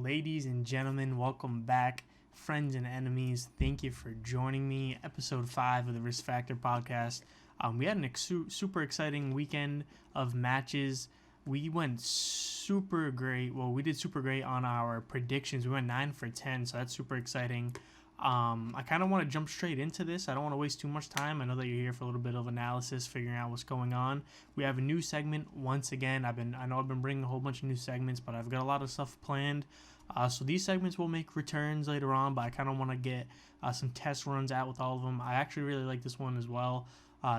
Ladies and gentlemen, welcome back, friends and enemies. Thank you for joining me. Episode 5 of the Risk Factor podcast. We had an super exciting weekend of matches. We went super great. Well, we did super great on our predictions. We went 9 for 10, so that's super exciting. I kind of want to jump straight into this. I don't want to waste too much time. I know that you're here for a little bit of analysis, figuring out what's going on. We have a new segment once again. I know I've been bringing a whole bunch of new segments, but I've got a lot of stuff planned. So these segments will make returns later on, but I kind of want to get some test runs out with all of them. I actually really like this one as well.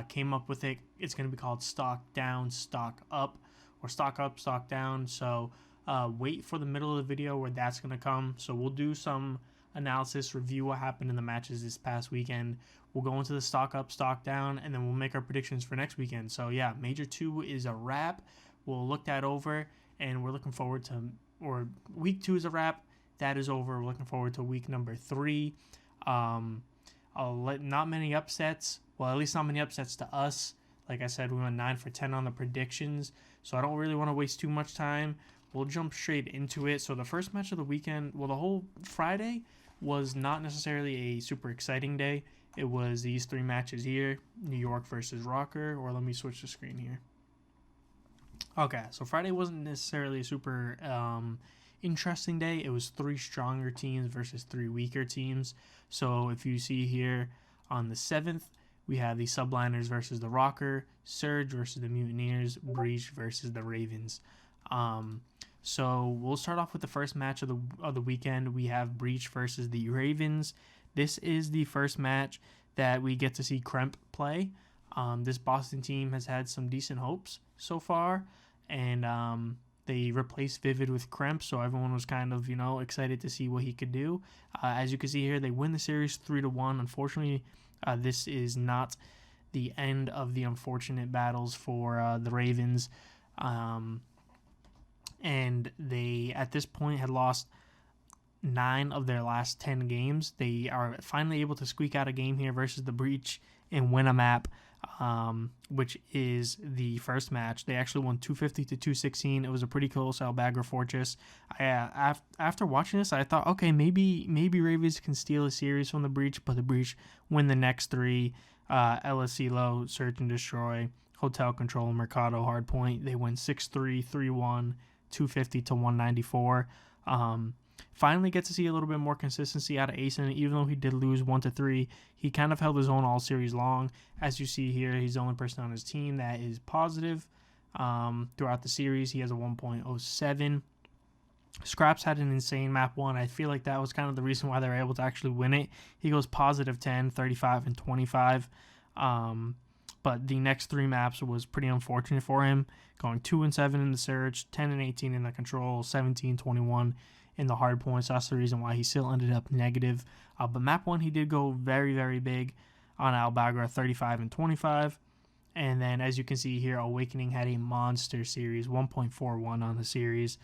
Came up with it. It's going to be called Stock Down, Stock Up, or Stock Up, Stock Down. So wait for the middle of the video where that's going to come. So we'll do some analysis, review what happened in the matches this past weekend. We'll go into the stock up, stock down, and then we'll make our predictions for next weekend. So yeah, Major 2 is a wrap. We'll look that over, and we're looking forward to, or week 2 is a wrap. That is over. We're looking forward to week number 3. Not many upsets. Well, at least not many upsets to us. Like I said, we went 9 for 10 on the predictions, so I don't really want to waste too much time. We'll jump straight into it. So the first match of the weekend, well, the whole Friday was not necessarily a super exciting day. It was these 3 matches here: New York versus Rocker, or let me switch the screen here. Okay, so Friday wasn't necessarily a super interesting day. It was 3 stronger teams versus 3 weaker teams. So if you see here on the 7th, we have the Subliners versus the Rocker, Surge versus the Mutineers, Breach versus the Ravens. So we'll start off with the first match of the weekend. We have Breach versus the Ravens. This is the first match that we get to see Cremp play. This Boston team has had some decent hopes so far, and they replaced Vivid with Cremp, so everyone was kind of, excited to see what he could do. As you can see here, they win the series 3-1. Unfortunately, this is not the end of the unfortunate battles for the Ravens. And they, at this point, had lost 9 of their last 10 games. They are finally able to squeak out a game here versus the Breach and win a map, which is the first match. They actually won 250-216. It was a pretty close Albagra Fortress. After watching this, I thought, okay, maybe Ravens can steal a series from the Breach, but the Breach win the next 3. LSC Low, Search and Destroy, Hotel Control, Mercado, Hardpoint. They win 6-3, 3-1. 250-194. Finally get to see a little bit more consistency out of Asen. Even though he did lose 1-3, he kind of held his own all series long. As you see here, he's the only person on his team that is positive throughout the series. He has a 1.07. Scraps had an insane map 1. I feel like that was kind of the reason why they were able to actually win it. He goes positive 10, 35, and 25. But the next 3 maps was pretty unfortunate for him, going 2-7 in the Surge, 10-18 in the Control, 17-21 in the Hardpoint. So that's the reason why he still ended up negative. But map 1, he did go very, very big on Albagra, 35-25. And then, as you can see here, Awakening had a monster series, 1.41 on the series.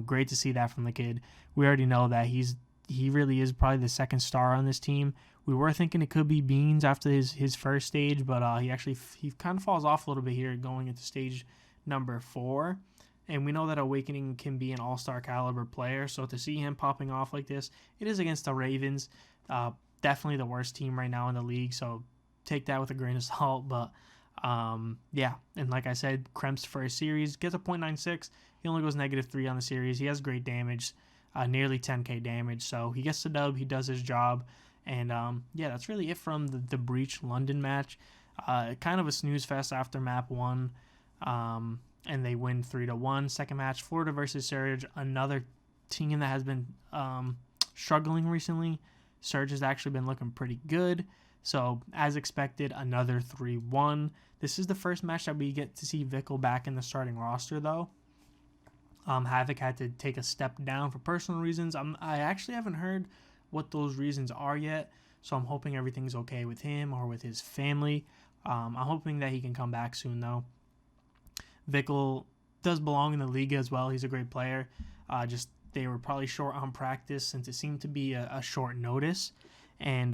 Great to see that from the kid. We already know that he really is probably the second star on this team. We were thinking it could be Beans after his first stage, but he kind of falls off a little bit here going into stage number 4. And we know that Awakening can be an all-star caliber player, so to see him popping off like this, it is against the Ravens. Definitely the worst team right now in the league, so take that with a grain of salt. But yeah, and like I said, Kremp's first series gets a 0.96. He only goes -3 on the series. He has great damage, nearly 10k damage, so he gets the dub. He does his job. And yeah, that's really it from the Breach London match. Kind of a snooze fest after map 1. And they win 3-1. Second match, Florida versus Surge, another team that has been struggling recently. Surge has actually been looking pretty good. So, as expected, another 3-1. This is the first match that we get to see Vickle back in the starting roster, though. Havoc had to take a step down for personal reasons. I actually haven't heard what those reasons are yet, so I'm hoping everything's okay with him or with his family. I'm hoping that he can come back soon, though. Vickle does belong in the league as well. He's a great player. Just they were probably short on practice since it seemed to be a short notice. And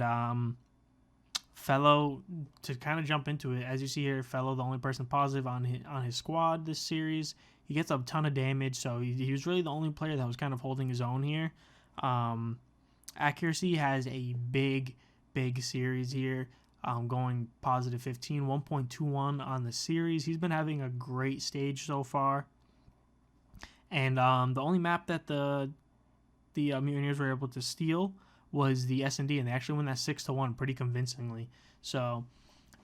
Fellow, to kind of jump into it, as you see here, Fellow, the only person positive on his squad this series. He gets a ton of damage, so he was really the only player that was kind of holding his own here. Accuracy has a big series here, going positive 15, 1.21 on the series. He's been having a great stage so far. And the only map that the Mutineers were able to steal was the S&D, and they actually won that 6-1 pretty convincingly. So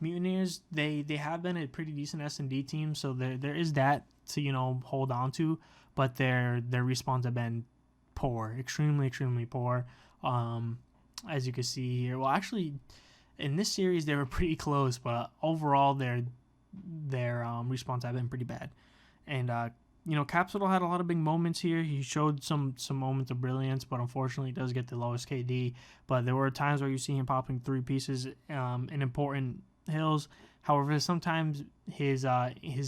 Mutineers, they have been a pretty decent S&D team, so there is that to hold on to, but their respawns have been poor, extremely poor. As you can see here, well, actually, in this series they were pretty close, but overall their respawns have been pretty bad. And Capsule had a lot of big moments here. He showed some moments of brilliance, but unfortunately he does get the lowest KD. But there were times where you see him popping 3 pieces in important hills. However, sometimes his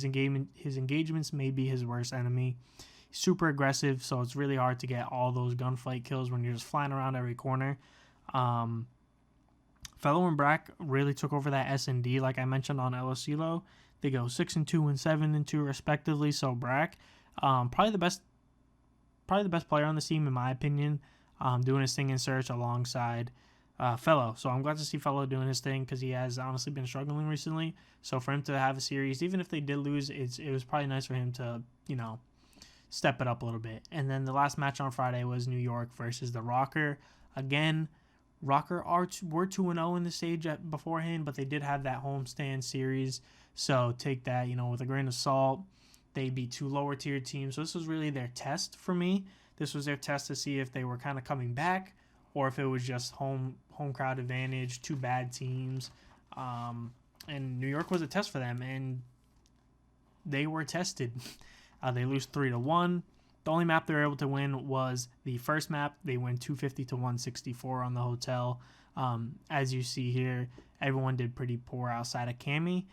engagements may be his worst enemy. He's super aggressive, so it's really hard to get all those gunfight kills when you're just flying around every corner. Fellow and Brack really took over that S&D, like I mentioned on LSCLO. They go 6-2 and 7-2 respectively. So Brack, probably the best player on the team in my opinion, doing his thing in search alongside Fellow. So I'm glad to see Fellow doing his thing because he has honestly been struggling recently. So for him to have a series, even if they did lose, it was probably nice for him to step it up a little bit. And then the last match on Friday was New York versus the Rocker. Again, Rocker were 2-0 in the stage beforehand, but they did have that homestand series. So take that, with a grain of salt. They beat 2 lower tier teams. So this was really their test for me. This was their test to see if they were kind of coming back or if it was just home crowd advantage, 2 bad teams. And New York was a test for them, and they were tested. They lose 3-1. The only map they were able to win was the first map. They win 250 to 164 on the hotel. As you see here, everyone did pretty poor outside of Cammy.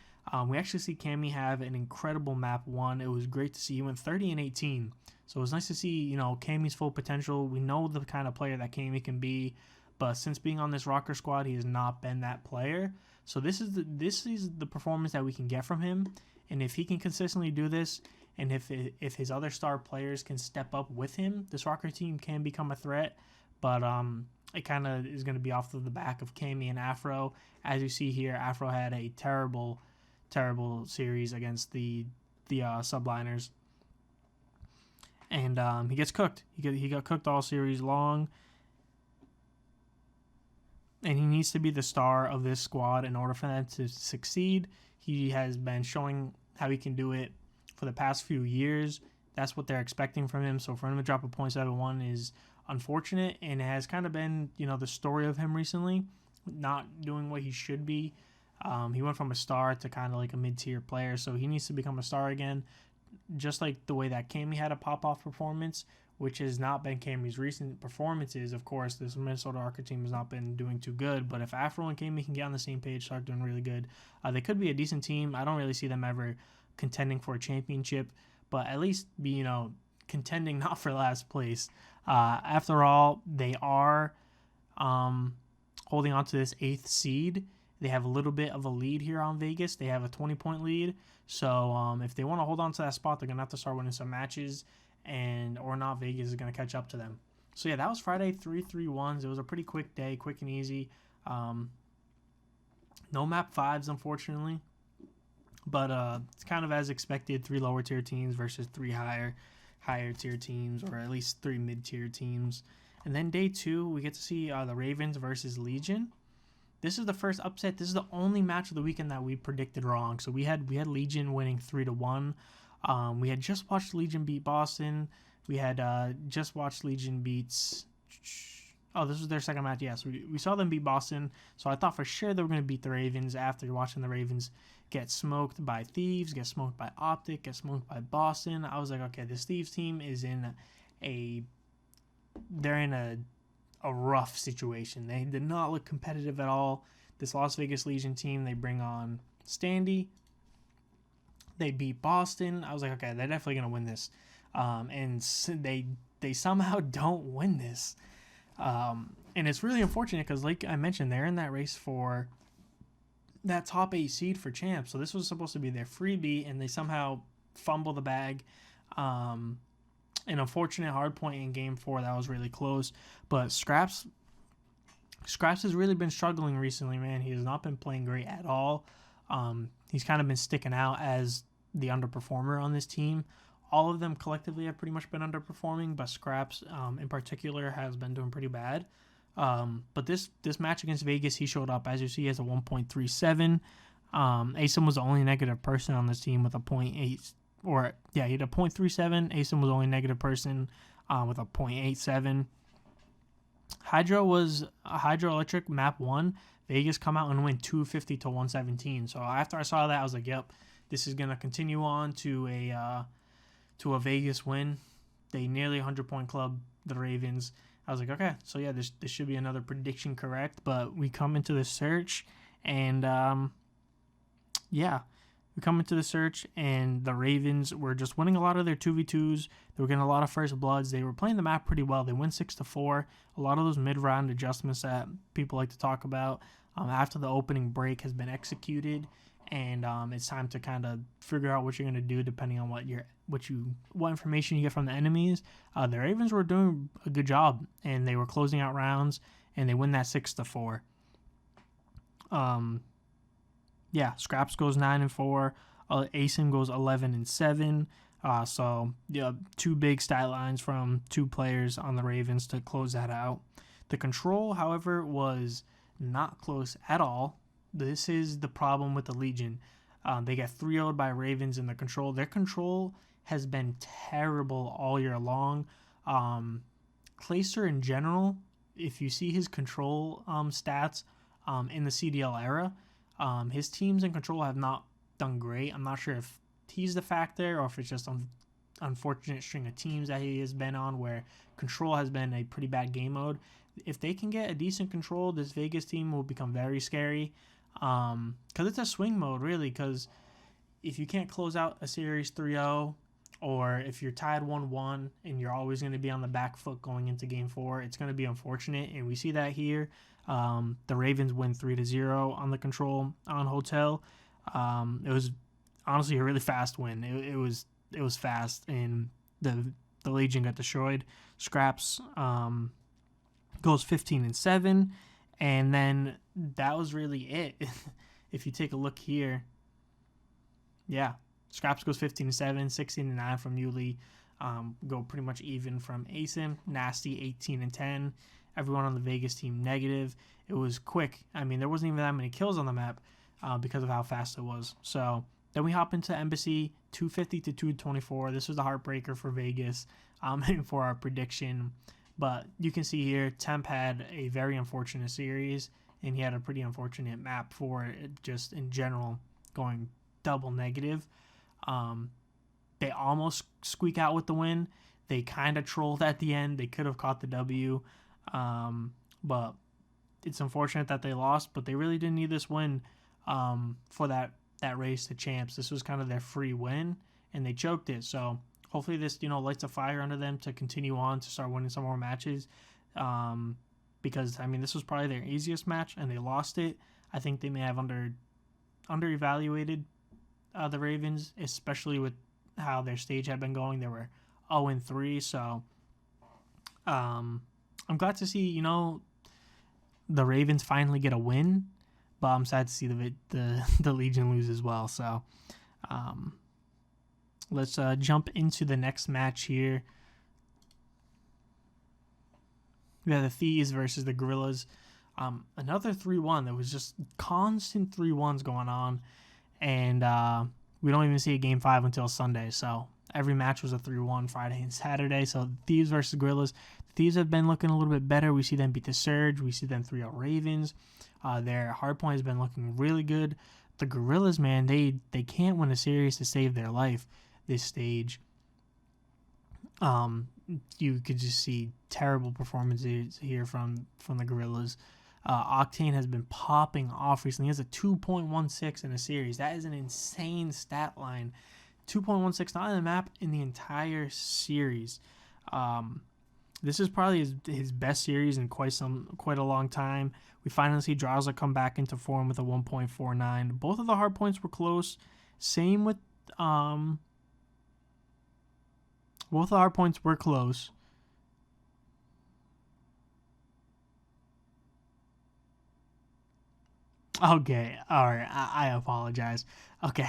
We actually see Cammy have an incredible map 1. It was great to see. He went 30 and 18. So it was nice to see, Cammy's full potential. We know the kind of player that Cammy can be, but since being on this Rocker squad, he has not been that player. So this is the performance that we can get from him. And if he can consistently do this, and if his other star players can step up with him, this Rocker team can become a threat. But it kind of is going to be off of the back of Cammy and Afro. As you see here, Afro had a terrible series against the subliners. And he gets cooked. He got cooked all series long. And he needs to be the star of this squad in order for them to succeed. He has been showing how he can do it for the past few years. That's what they're expecting from him. So for him to drop a .71 is unfortunate, and it has kind of been, the story of him recently, not doing what he should be. He went from a star to kind of like a mid-tier player, so he needs to become a star again, just like the way that Cammy had a pop-off performance, which has not been Cammy's recent performances. Of course, this Minnesota Rocker team has not been doing too good, but if Afro and Cammy can get on the same page, start doing really good, they could be a decent team. I don't really see them ever contending for a championship, but at least be, contending not for last place. After all, they are holding on to this 8th seed. They have a little bit of a lead here on Vegas. They have a 20-point lead. So if they want to hold on to that spot, they're going to have to start winning some matches, or not, Vegas is going to catch up to them. So yeah, that was Friday, 3-3-1s. It was a pretty quick day, quick and easy. No map 5s, unfortunately. But it's kind of as expected, 3 lower tier teams versus 3 higher tier teams, or at least 3 mid-tier teams. And then day 2, we get to see the Ravens versus Legion. This is the first upset. This is the only match of the weekend that we predicted wrong. So we had Legion winning 3-1. We had just watched Legion beat Boston. We had just watched Legion beats... Oh, this was their second match. Yes, we saw them beat Boston. So I thought for sure they were going to beat the Ravens after watching the Ravens get smoked by Thieves, get smoked by Optic, get smoked by Boston. I was like, okay, this Thieves team is in a rough situation. They did not look competitive at all. This Las Vegas Legion team, they bring on Standy. They beat Boston. I was like, okay, they're definitely going to win this. And they somehow don't win this. And it's really unfortunate because, like I mentioned, they're in that race for that top 8 seed for champs. So this was supposed to be their freebie, and they somehow fumble the bag. An unfortunate hard point in game 4 that was really close. But Scraps has really been struggling recently, man. He has not been playing great at all. He's kind of been sticking out as the underperformer on this team. All of them collectively have pretty much been underperforming, but Scraps in particular has been doing pretty bad. But this match against Vegas, he showed up. As you see, he has a 1.37. Asim was the only negative person on this team with a 0.8, he had a 0.37. Asim was the only negative person with a 0.87. Hydro was Hydroelectric map 1. Vegas come out and win 250 to 117. So after I saw that, I was like, yep, this is going to continue on to a Vegas win. They nearly 100-point club, the Ravens. I was like, okay, so yeah, this should be another prediction correct. But we come into the search, and the Ravens were just winning a lot of their 2v2s. They were getting a lot of first bloods. They were playing the map pretty well. They win 6-4. A lot of those mid-round adjustments that people like to talk about after the opening break has been executed, and it's time to kind of figure out what you're going to do depending on what information you get from the enemies. The Ravens were doing a good job, and they were closing out rounds, and they win that 6-4. Scraps goes 9-4. Asim goes 11-7. So two big stat lines from two players on the Ravens to close that out. The control, however, was not close at all. This is the problem with the Legion. They get 3-0'd by Ravens in the control. Their control has been terrible all year long. Clayster in general, if you see his control stats in the CDL era, his teams in control have not done great. I'm not sure if he's the factor or if it's just an unfortunate string of teams that he has been on where control has been a pretty bad game mode. If they can get a decent control, this Vegas team will become very scary because it's a swing mode, really, because if you can't close out a series 3-0 or if you're tied 1-1 and you're always going to be on the back foot going into game 4, it's going to be unfortunate, and we see that here. The Ravens win 3-0 on the control on Hotel. It was honestly a really fast win. It was fast, and the Legion got destroyed. Scraps goes 15-7, and then that was really it. If you take a look here, Scraps goes 15-7, 16-9 from Yuli. Go pretty much even from Asim. Nasty 18-10. Everyone on the Vegas team negative. It was quick. I mean, there wasn't even that many kills on the map because of how fast it was. So then we hop into Embassy, 250 to 224. This was the heartbreaker for Vegas and for our prediction. But you can see here, Temp had a very unfortunate series, and he had a pretty unfortunate map for it, just in general, going double negative. They almost squeak out with the win. They kind of trolled at the end. They could have caught the W. But it's unfortunate that they lost, but they really didn't need this win for that race to champs. This was kind of their free win, and they choked it. So hopefully this, lights a fire under them to continue on to start winning some more matches. Because, I mean, this was probably their easiest match, and they lost it. I think they may have underevaluated the Ravens, especially with how their stage had been going. They were 0-3, so I'm glad to see, the Ravens finally get a win, but I'm sad to see the Legion lose as well. So let's jump into the next match here. We have the Thieves versus the Gorillas. Another 3-1. There was just constant 3-1s going on, and we don't even see a Game 5 until Sunday. So every match was a 3-1 Friday and Saturday. So Thieves versus Gorillas. The Thieves have been looking a little bit better. We see them beat the Surge. We see them 3-0 Ravens. Their hardpoint has been looking really good. The Gorillas, man, they can't win a series to save their life this stage. You could just see terrible performances here from the Gorillas. Octane has been popping off recently. He has a 2.16 in a series. That is an insane stat line. 2.16, not on the map, in the entire series. This is probably his best series in quite a long time. We finally see Drowser come back into form with a 1.49. Both of the hard points were close. Same with Both the hard points were close. Okay, alright, I apologize. Okay,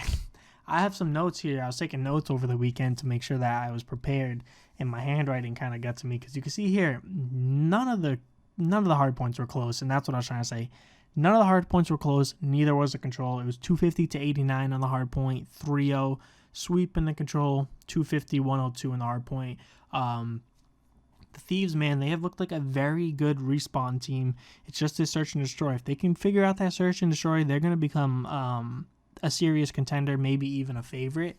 I have some notes here. I was taking notes over the weekend to make sure that I was prepared, and my handwriting kind of got to me, because you can see here, none of the hard points were close, and that's what I was trying to say. None of the hard points were close, neither was the control. It was 250 to 89 on the hard point, 3-0 sweep in the control, 250, 102 in the hard point. The Thieves, man, they have looked like a very good respawn team. It's just this search and destroy. If they can figure out that search and destroy, they're going to become a serious contender, maybe even a favorite.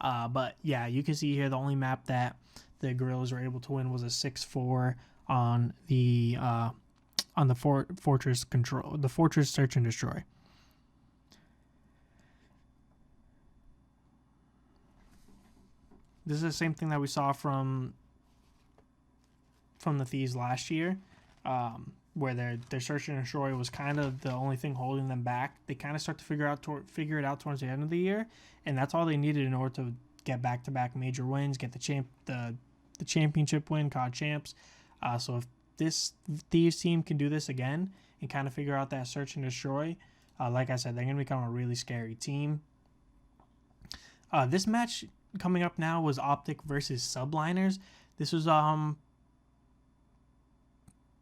But yeah, you can see here the only map that the Guerrillas were able to win was a 6-4 on the fortress control, the fortress search and destroy. This is the same thing that we saw from the Thieves last year, where their search and destroy was kind of the only thing holding them back. They kind of start to figure it out towards the end of the year, and that's all they needed in order to get back-to-back major wins, get the championship win, COD champs. So if this Thieves team can do this again and kind of figure out that search and destroy, like I said, they're going to become a really scary team. This match coming up now was Optic versus Subliners. This was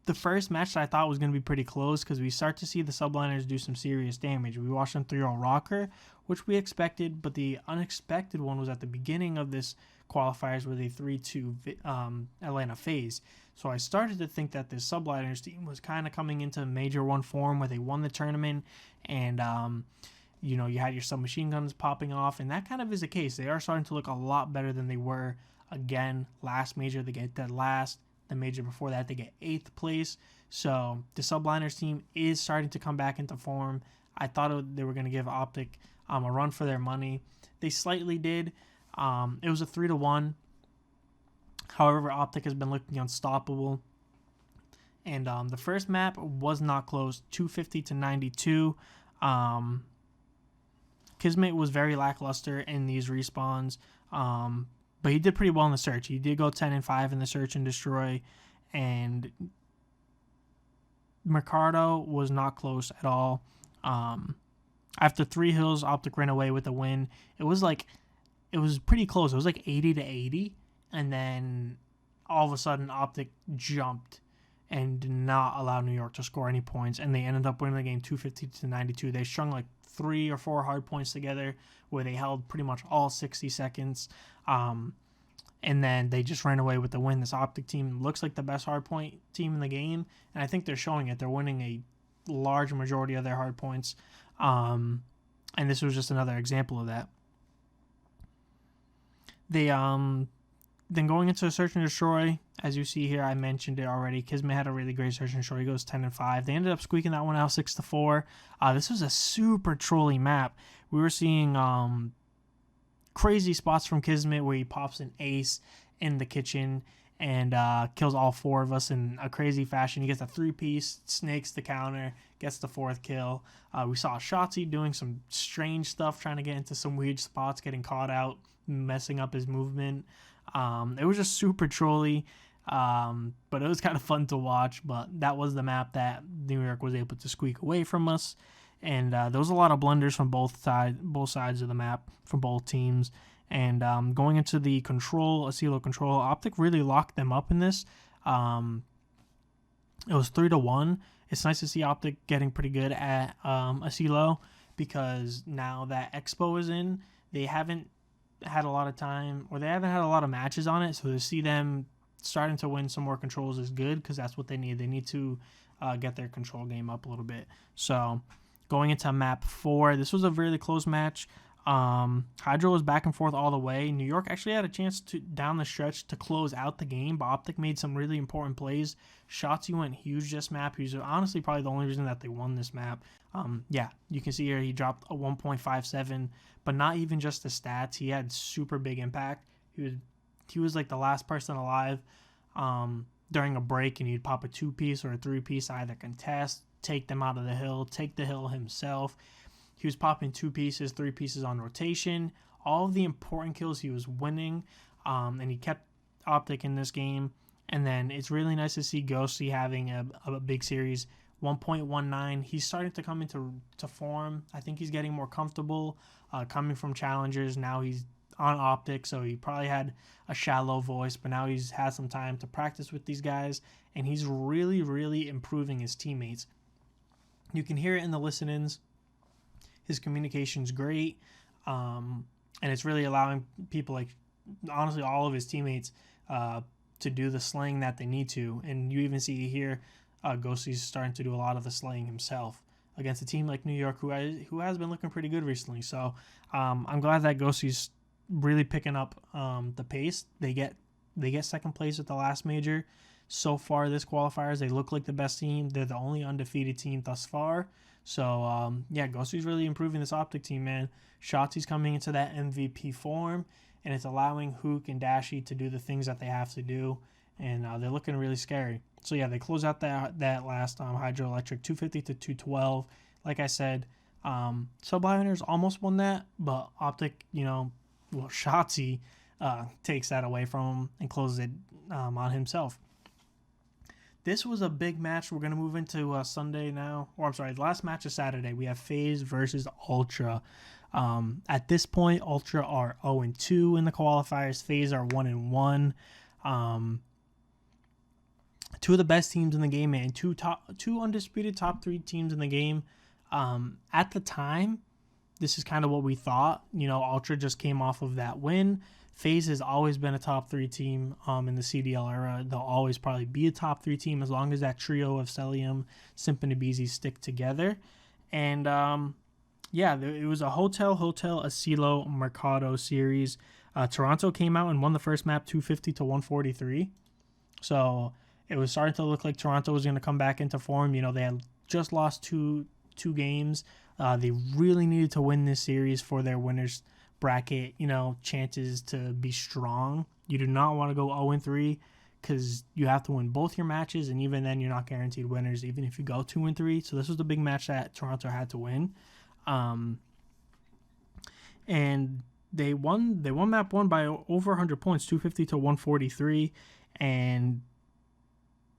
the first match that I thought was going to be pretty close, because we start to see the Subliners do some serious damage. We watched them 3-0 rocker, which we expected, but the unexpected one was at the beginning of this qualifiers with a 3-2 Atlanta FaZe. So I started to think that this Subliners team was kind of coming into Major 1 form, where they won the tournament, and you had your submachine guns popping off, and that kind of is the case. They are starting to look a lot better than they were. Again, last major, they get dead last. The major before that, they get 8th place. So the Subliners team is starting to come back into form. I thought they were going to give Optic a run for their money. They slightly did. It was a 3-1. However, Optic has been looking unstoppable. And the first map was not close, 250 to 92. Kismet was very lackluster in these respawns. But he did pretty well in the search. He did go 10-5 in the search and destroy. And Mercado was not close at all. After 3 hills, Optic ran away with the win. It was pretty close. It was like 80 to 80. And then all of a sudden, Optic jumped and did not allow New York to score any points. And they ended up winning the game 250 to 92. They strung like 3 or 4 hard points together, where they held pretty much all 60 seconds. And then they just ran away with the win. This Optic team looks like the best hardpoint team in the game, and I think they're showing it. They're winning a large majority of their hardpoints, and this was just another example of that. They then going into a search and destroy, as you see here, I mentioned it already. Kismet had a really great search and destroy. He goes 10-5. They ended up squeaking that one out 6-4. This was a super trolly map. We were seeing crazy spots from Kismet where he pops an ace in the kitchen and kills all 4 of us in a crazy fashion. He gets a 3-piece, snakes the counter, gets the 4th kill. We saw Shotzi doing some strange stuff, trying to get into some weird spots, getting caught out, messing up his movement. It was just super trolly, but it was kind of fun to watch. But that was the map that New York was able to squeak away from us. And there was a lot of blunders from both sides of the map, from both teams. And going into the Asilo control, Optic really locked them up in this. It was 3-1. It's nice to see Optic getting pretty good at Asilo, because now that Expo is in, they haven't had a lot of time, or they haven't had a lot of matches on it. So to see them starting to win some more controls is good, because that's what they need. They need to get their control game up a little bit. So going into map 4, this was a really close match. Hydro was back and forth all the way. New York actually had a chance to down the stretch to close out the game, but Optic made some really important plays. Shotzi went huge this map. He was honestly probably the only reason that they won this map. Yeah, you can see here he dropped a 1.57, but not even just the stats. He had super big impact. He was like the last person alive during a break, and he'd pop a 2-piece or a 3-piece, either contest, take them out of the hill, take the hill himself. He was popping 2 pieces, 3 pieces on rotation. All of the important kills he was winning, and he kept Optic in this game. And then it's really nice to see Ghosty having a big series. 1.19. He's starting to come into form. I think he's getting more comfortable coming from challengers. Now he's on Optic, so he probably had a shallow voice, but now he's had some time to practice with these guys, and he's really, really improving his teammates. You can hear it in the listen-ins. His communication's great, and it's really allowing people, like, honestly, all of his teammates to do the slaying that they need to. And you even see here, Ghosty's starting to do a lot of the slaying himself against a team like New York, who has been looking pretty good recently. So I'm glad that Ghosty's really picking up the pace. They get second place at the last major. So far this qualifiers, they look like the best team. They're the only undefeated team thus far. So yeah, Ghosty's really improving this Optic team, man. Shotzi's coming into that MVP form, and it's allowing Hook and Dashy to do the things that they have to do, and they're looking really scary. So yeah, they close out that last Hydroelectric 250 to 212. Like I said, Sublioners almost won that, but Optic, Shotzi takes that away from him and closes it on himself. This was a big match. We're going to move into Sunday now. Or I'm sorry, the last match is Saturday. We have FaZe versus Ultra. At this point, Ultra are 0-2 in the qualifiers. FaZe are 1-1. Two of the best teams in the game, man. Two undisputed top 3 teams in the game. At the time, this is kind of what we thought. Ultra just came off of that win. FaZe has always been a top 3 team in the CDL era. They'll always probably be a top 3 team as long as that trio of Celium, Simp, and Ibizi stick together. And it was a Hotel Asilo Mercado series. Toronto came out and won the first map 250 to 143. So it was starting to look like Toronto was going to come back into form. They had just lost two games. They really needed to win this series for their winners bracket, chances to be strong. You do not want to go 0-3 because you have to win both your matches, and even then you're not guaranteed winners even if you go 2-3. So this was the big match that Toronto had to win. And they won map 1 by over 100 points, 250 to 143, and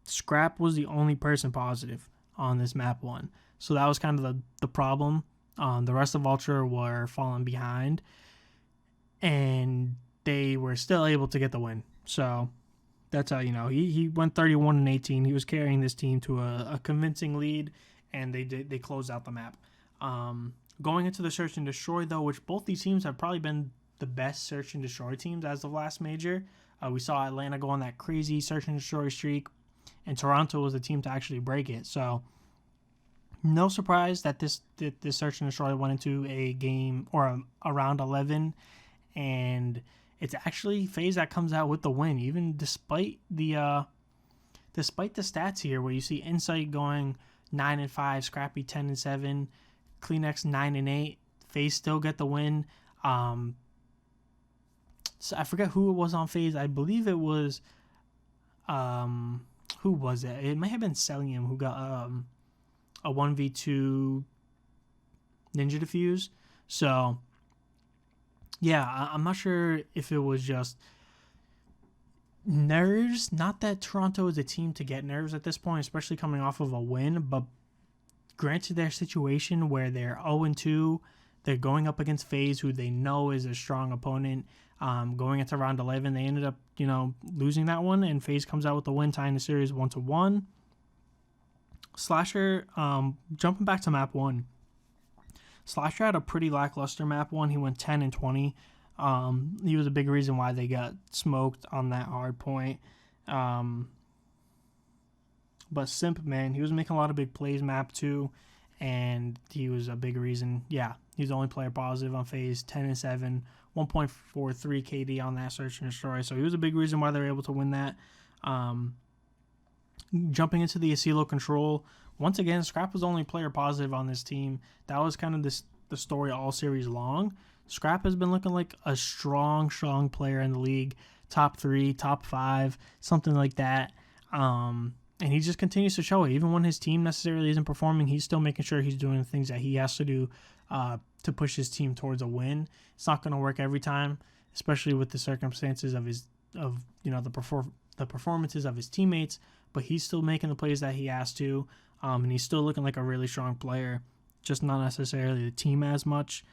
Scrap was the only person positive on this map 1. So that was kind of the problem. The rest of Ultra were falling behind, and they were still able to get the win. So that's how he went 31-18. He was carrying this team to a convincing lead, and they closed out the map. Going into the Search and Destroy, though, which both these teams have probably been the best Search and Destroy teams as of last major. We saw Atlanta go on that crazy Search and Destroy streak, and Toronto was the team to actually break it. So no surprise that this Search and Destroy went into a game or a round 11, and it's actually FaZe that comes out with the win, even despite the stats here, where you see Insight going 9-5, Scrappy 10-7, Kleenex 9-8. FaZe still get the win. So I forget who it was on FaZe. I believe it was who was it? It might have been Celium who got a 1v2 Ninja Defuse. So yeah, I'm not sure if it was just nerves. Not that Toronto is a team to get nerves at this point, especially coming off of a win, but granted their situation where they're 0-2, they're going up against FaZe, who they know is a strong opponent. Going into round 11, they ended up, losing that one, and FaZe comes out with the win, tying the series 1-1. Slasher, jumping back to map 1, Slasher had a pretty lackluster map 1. He went 10-20. He was a big reason why they got smoked on that hard point. But Simp, man, he was making a lot of big plays map 2, and he was a big reason. Yeah, he's the only player positive on FaZe, 10-7, 1.43 KD on that Search and Destroy. So he was a big reason why they were able to win that. Jumping into the Asilo Control, once again, Scrap was the only player positive on this team. That was kind of the story all series long. Scrap has been looking like a strong player in the league, top 3, top 5, something like that. And he just continues to show it. Even when his team necessarily isn't performing, he's still making sure he's doing the things that he has to do to push his team towards a win. It's not going to work every time, especially with the circumstances of of the performances of his teammates, but he's still making the plays that he has to, and he's still looking like a really strong player, just not necessarily the team as much.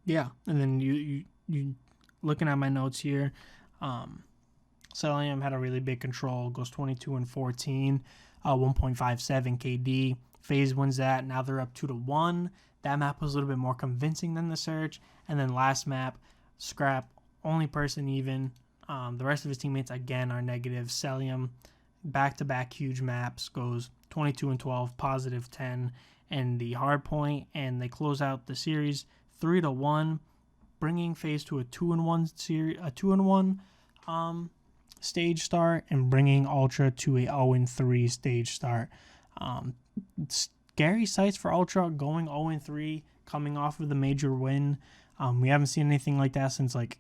Yeah, and then you looking at my notes here, Celium had a really big control, goes 22-14, 1.57 KD. FaZe wins that. Now they're up 2-1. That map was a little bit more convincing than the search. And then last map, Scrap, only person even. The rest of his teammates again are negative. Celium, back-to-back huge maps, goes 22-12, positive 10, and the hard point, and they close out the series 3-1, bringing FaZe to a 2-1 stage start, and bringing Ultra to a 0-3 stage start. Scary sights for Ultra, going 0-3, coming off of the major win. We haven't seen anything like that since like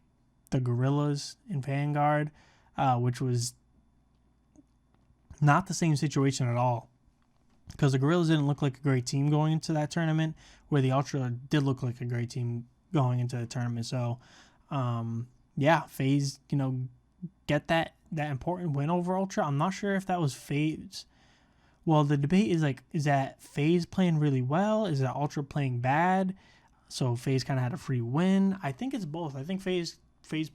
the Gorillas in Vanguard, which was not the same situation at all, because the Gorillas didn't look like a great team going into that tournament, where the Ultra did look like a great team going into the tournament. So, yeah, FaZe, get that important win over Ultra. I'm not sure if that was FaZe. Well, the debate is like, is that FaZe playing really well? Is that Ultra playing bad? So FaZe kind of had a free win. I think it's both. I think FaZe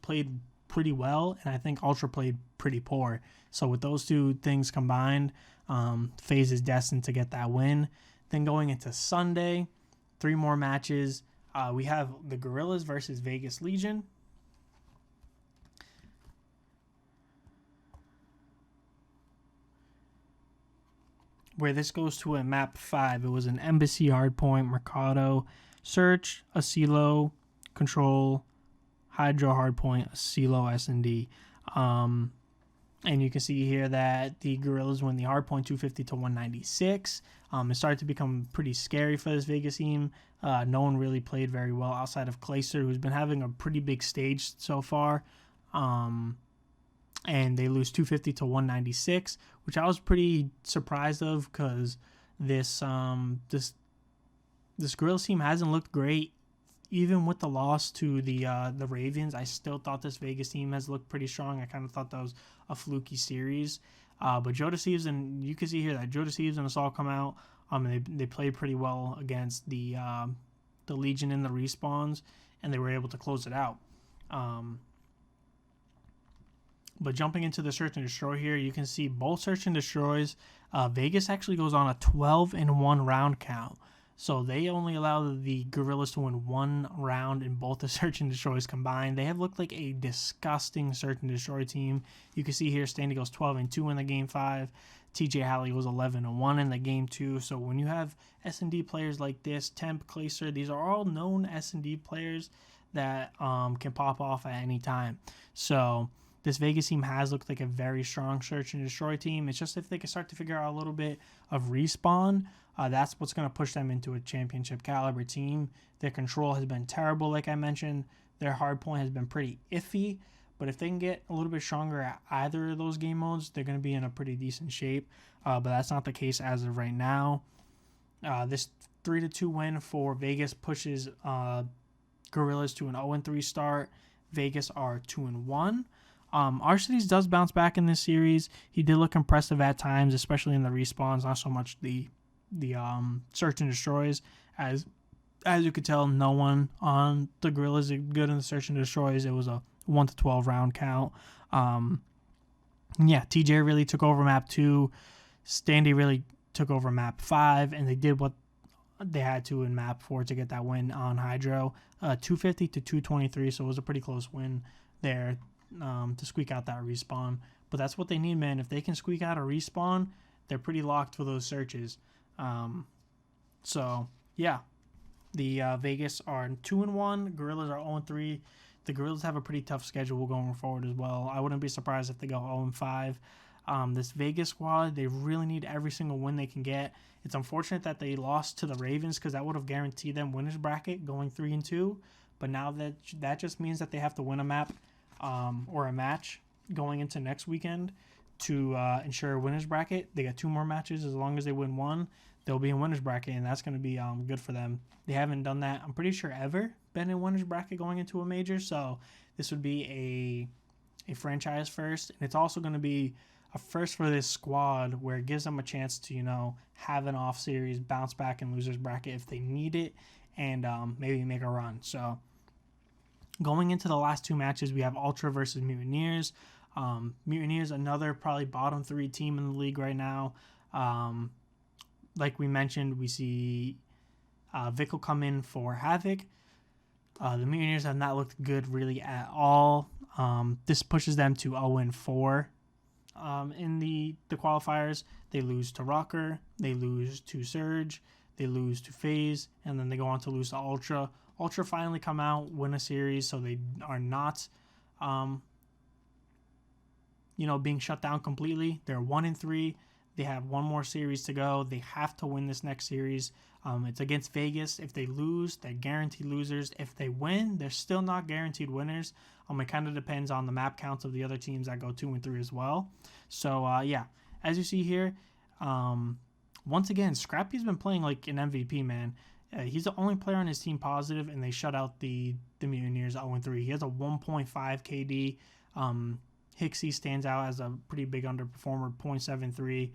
played pretty well, and I think Ultra played pretty poor. So with those two things combined, FaZe is destined to get that win. Then going into Sunday, 3 more matches. We have the Gorillas versus Vegas Legion. Where this goes to a map 5. It was an Embassy, Hardpoint, Mercado, Search, Asilo, Control, Hydro, Hardpoint, Asilo, S&D. And you can see here that the Gorillas win the Hardpoint 250-196. It started to become pretty scary for this Vegas team. No one really played very well outside of Clayster, who's been having a pretty big stage so far. And they lose 250-196, which I was pretty surprised of, because this Gorillas team hasn't looked great. Even with the loss to the Ravens, I still thought this Vegas team has looked pretty strong. I kind of thought that was a fluky series. But Joe Deceives, and you can see here that Joe Deceives and Assault come out. They played pretty well against the Legion in the respawns, and they were able to close it out. But jumping into the Search and Destroy here, you can see both Search and Destroys. Vegas actually goes on a 12-1 round count. So they only allow the Gorillas to win 1 round in both the Search and Destroys combined. They have looked like a disgusting Search and Destroy team. You can see here Standy goes 12-2 in the game 5. TJ Halley goes 11-1 in the game 2. So when you have S&D players like this, Temp, Clayster, these are all known S&D players that can pop off at any time. So this Vegas team has looked like a very strong Search and Destroy team. It's just if they can start to figure out a little bit of respawn, that's what's going to push them into a championship caliber team. Their control has been terrible, like I mentioned. Their hardpoint has been pretty iffy. But if they can get a little bit stronger at either of those game modes, they're going to be in a pretty decent shape. But that's not the case as of right now. This 3-2 win for Vegas pushes Gorillas to an 0-3 start. Vegas are 2-1. Arcitys does bounce back in this series. He did look impressive at times, especially in the respawns, not so much the Search and Destroys. As you could tell, no one on the Gorillas is good in the Search and Destroys. It was a 1-12 round count. Yeah, TJ really took over map 2. Standy really took over map 5, and they did what they had to in map 4 to get that win on Hydro. 250-223, so it was a pretty close win there to squeak out that respawn. But that's what they need, man. If they can squeak out a respawn, they're pretty locked for those searches. So, yeah. The Vegas are 2-1. Gorillas are 0-3. The Gorillas have a pretty tough schedule going forward as well. I wouldn't be surprised if they go 0-5. This Vegas squad, they really need every single win they can get. It's unfortunate that they lost to the Ravens, because that would have guaranteed them winners bracket going 3-2. But now that just means that they have to win a map or a match going into next weekend to ensure a winner's bracket. They got 2 more matches. As long as they win 1, they'll be in winner's bracket, and that's going to be good for them. They haven't done that, I'm pretty sure, ever been in winner's bracket going into a major, so this would be a franchise first, and it's also going to be a first for this squad where it gives them a chance to, have an off series, bounce back in loser's bracket if they need it, and maybe make a run. So going into the last 2 matches, we have Ultra versus Mutineers. Mutineers, another probably bottom 3 team in the league right now. Like we mentioned, we see Vic will come in for Havoc. The Mutineers have not looked good really at all. This pushes them to 0-4 in the qualifiers. They lose to Rocker, they lose to Surge, they lose to FaZe, and then they go on to lose to Ultra. Ultra finally come out, win a series, so they are not being shut down completely. They're 1-3. They have 1 more series to go. They have to win this next series. It's against Vegas. If they lose, they're guaranteed losers. If they win, they're still not guaranteed winners. It kind of depends on the map counts of the other teams that go 2-3 as well. So, as you see here, once again, Scrappy's been playing like an MVP, man. He's the only player on his team positive, and they shut out the Mutineers 0-3. He has a 1.5 KD. Hixie stands out as a pretty big underperformer, 0.73.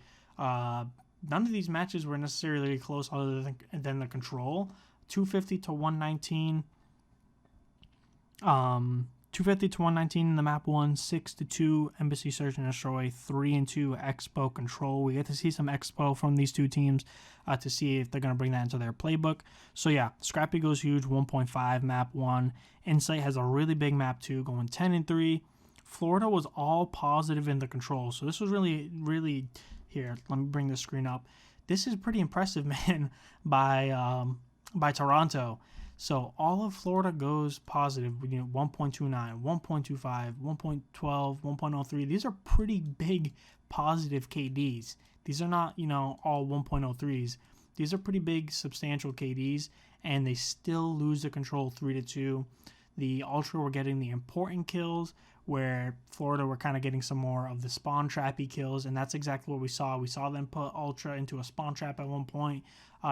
None of these matches were necessarily close other than the control. 250 to 119. 250 to 119 in the map 1, 6-2 Embassy Search and Destroy, 3-2 Expo Control. We get to see some Expo from these 2 teams to see if they're going to bring that into their playbook. So yeah, Scrappy goes huge, 1.5 map 1. Insight has a really big map 2, going 10-3. Florida was all positive in the control, so this was really, really, here, let me bring the screen up. This is pretty impressive, man, by Toronto. So all of Florida goes positive, 1.29, 1.25, 1.12, 1.03. These are pretty big positive KDs. These are not, all 1.03s. These are pretty big, substantial KDs, and they still lose the control 3-2. The Ultra were getting the important kills, where Florida were kind of getting some more of the spawn trappy kills, and that's exactly what we saw. We saw them put Ultra into a spawn trap at one point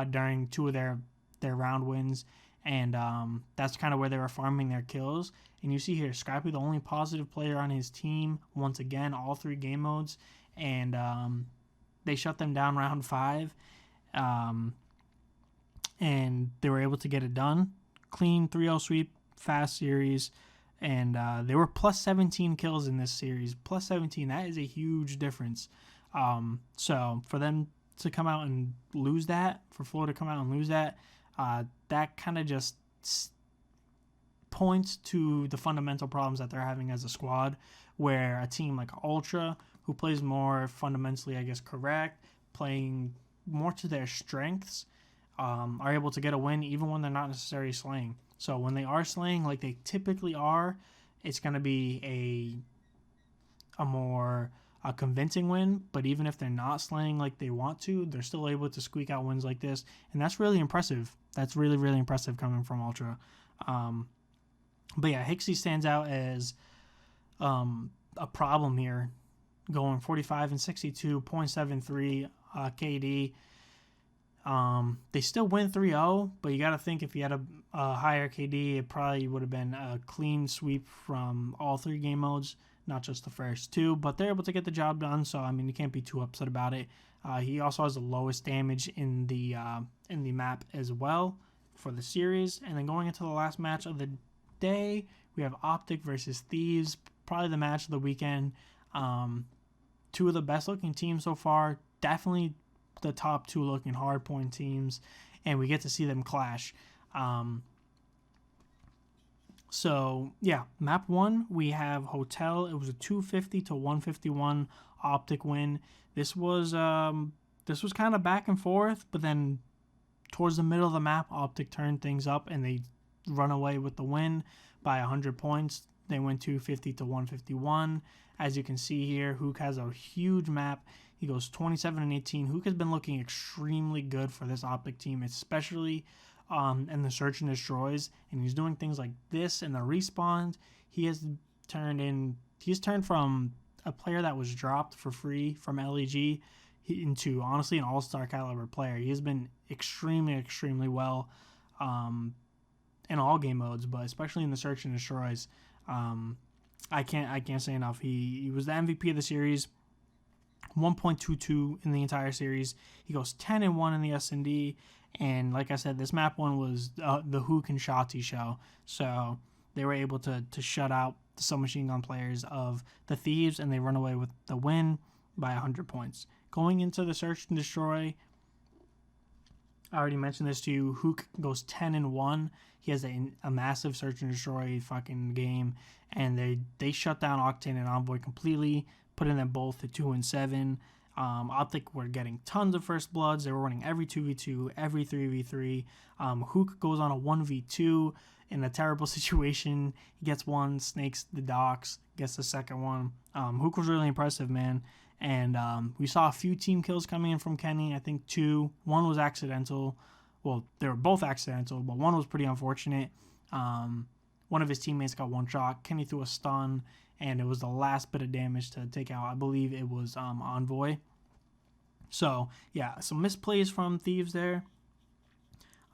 during 2 of their round wins, and that's kind of where they were farming their kills. And you see here, Scrappy, the only positive player on his team, once again, all 3 game modes, and they shut them down round 5, and they were able to get it done. Clean 3-0 sweep, fast series. And they were plus 17 kills in this series. Plus 17, that is a huge difference. So for them to come out and lose that, for Florida to come out and lose that, that kind of just points to the fundamental problems that they're having as a squad, where a team like Ultra, who plays more fundamentally, I guess, correct, playing more to their strengths, are able to get a win even when they're not necessarily slaying. So when they are slaying like they typically are, it's going to be a more convincing win. But even if they're not slaying like they want to, they're still able to squeak out wins like this. And that's really impressive. That's really, really impressive coming from Ultra. But yeah, Hixie stands out as a problem here, going 45 and 62, 0.73 KD. They still win 3-0, but you got to think if he had a higher KD, it probably would have been a clean sweep from all 3 game modes, not just the first 2, but they're able to get the job done. So, you can't be too upset about it. He also has the lowest damage in the map as well for the series. And then going into the last match of the day, we have Optic versus Thieves, probably the match of the weekend. 2 of the best looking teams so far, definitely the top 2 looking hardpoint teams, and we get to see them clash. So yeah, map 1 we have Hotel. It was a 250 to 151 Optic win. This was kind of back and forth, but then towards the middle of the map, Optic turned things up and they run away with the win by 100 points. They went 250 to 151. As you can see here, Hook has a huge map. He goes 27 and 18. Hook has been looking extremely good for this Optic team, especially in the search and destroys. And he's doing things like this in the respawns. He's turned from a player that was dropped for free from LEG into honestly an all-star caliber player. He has been extremely well in all game modes, but especially in the search and destroys. I can't say enough. He was the MVP of the series. 1.22 in the entire series. He goes 10-1 in the S&D, and like I said, this map one was the Hook and Shotzi show. So they were able to shut out the submachine gun players of the Thieves, and they run away with the win by 100 points. Going into the search and destroy, I already mentioned this to you. Hook goes 10-1. He has a massive search and destroy fucking game, and they shut down Octane and Envoy completely, putting them both to 2-7. Optic were getting tons of first bloods. They were running every 2v2, every 3v3. Hook goes on a 1v2 in a terrible situation. He gets one, snakes the docks, gets the second one. Hook was really impressive, man. And we saw a few team kills coming in from Kenny. I think 2. One was accidental. Well, they were both accidental, but one was pretty unfortunate. One of his teammates got one shot. Kenny threw a stun, and it was the last bit of damage to take out. I believe it was Envoy. So, yeah, some misplays from Thieves there.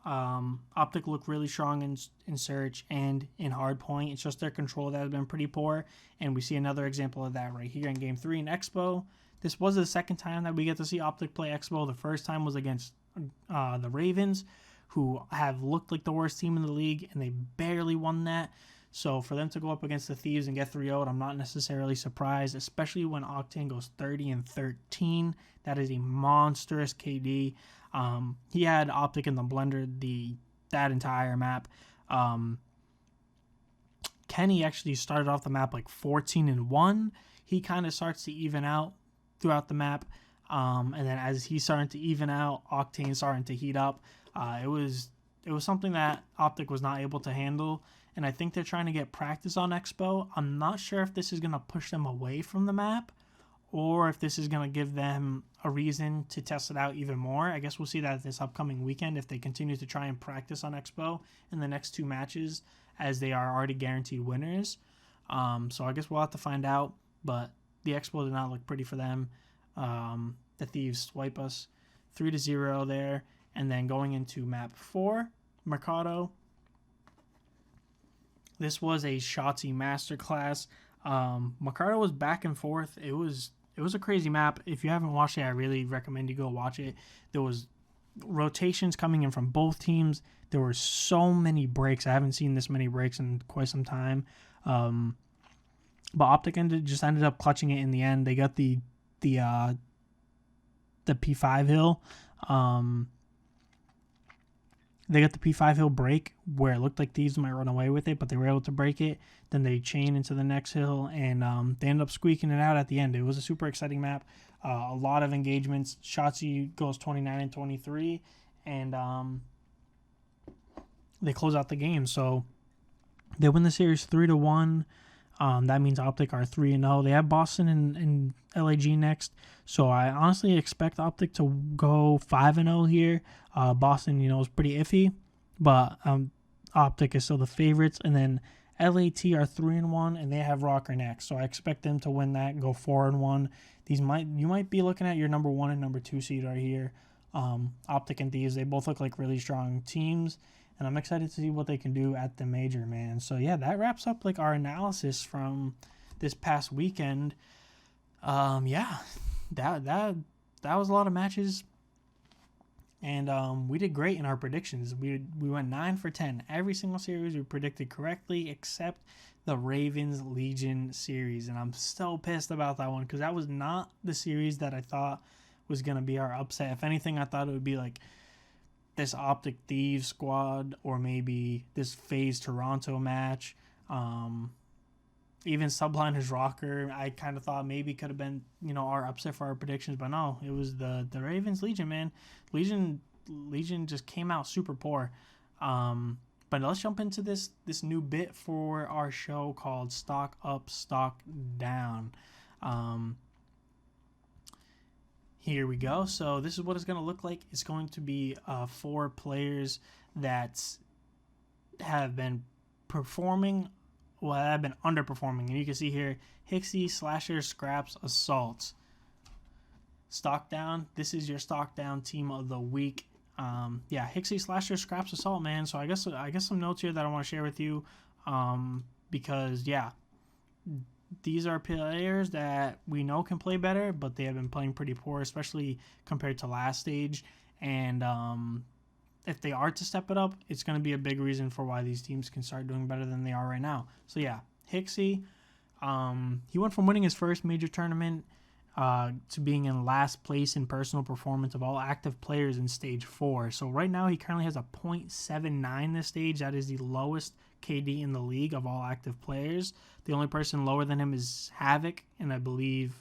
Optic looked really strong in search and in hardpoint. It's just their control that has been pretty poor, and we see another example of that right here in Game 3 in Expo. This was the second time that we get to see Optic play Expo. The first time was against the Ravens, who have looked like the worst team in the league, and they barely won that. So for them to go up against the Thieves and get 3-0'd, I'm not necessarily surprised, especially when Octane goes 30-13. That is a monstrous KD. He had Optic in the blender that entire map. Kenny actually started off the map like 14-1. He kind of starts to even out throughout the map. And then as he's starting to even out, Octane starting to heat up. It was something that Optic was not able to handle, and I think they're trying to get practice on Expo. I'm not sure if this is going to push them away from the map or if this is going to give them a reason to test it out even more. I guess we'll see that this upcoming weekend if they continue to try and practice on Expo in the next 2 matches, as they are already guaranteed winners. So I guess we'll have to find out, but the Expo did not look pretty for them. The Thieves swipe us 3-0 there. And then going into map 4, Mercado. This was a Shotzi masterclass. Mercado was back and forth. It was a crazy map. If you haven't watched it, I really recommend you go watch it. There was rotations coming in from both teams. There were so many breaks. I haven't seen this many breaks in quite some time. But Optic just ended up clutching it in the end. They got the P5 hill. They got the P5 hill break where it looked like Thieves might run away with it, but they were able to break it. Then they chain into the next hill, and they ended up squeaking it out at the end. It was a super exciting map. A lot of engagements. Shotzi goes 29-23, and they close out the game. So they win the series 3-1. That means Optic are 3-0. They have Boston and LAG next. So I honestly expect Optic to go 5-0 here. Boston, is pretty iffy, but Optic is still the favorites. And then LAT are 3-1, and they have Rocker next. So I expect them to win that, go 4-1. You might be looking at your number 1 and number 2 seed right here. Optic and Thieves, they both look like really strong teams. And I'm excited to see what they can do at the major, man. So, yeah, that wraps up, our analysis from this past weekend. Yeah, that was a lot of matches. And we did great in our predictions. We went 9 for 10. Every single series we predicted correctly except the Ravens Legion series. And I'm so pissed about that one because that was not the series that I thought was going to be our upset. If anything, I thought it would be this Optic Thieves squad, or maybe this FaZe Toronto match. Even Subliners Rocker, I kind of thought maybe could have been, our upset for our predictions, but no, it was the Ravens Legion, man. Legion just came out super poor. But let's jump into this new bit for our show called Stock Up, Stock Down. Here we go. So this is what it's going to look like. It's going to be 4 players that have been performing have been underperforming. And you can see here, Hixie, Slasher, Scraps, Assaults. Stock down. This is your stock down team of the week. Yeah, Hixie, Slasher, Scraps, Assault, man. So I guess some notes here that I want to share with you, because yeah, these are players that we know can play better, but they have been playing pretty poor, especially compared to last stage. And if they are to step it up, it's going to be a big reason for why these teams can start doing better than they are right now. So yeah, Hixie, he went from winning his first major tournament to being in last place in personal performance of all active players in stage 4. So right now he currently has a .79 this stage. That is the lowest KD in the league of all active players. The only person lower than him is Havoc, and I believe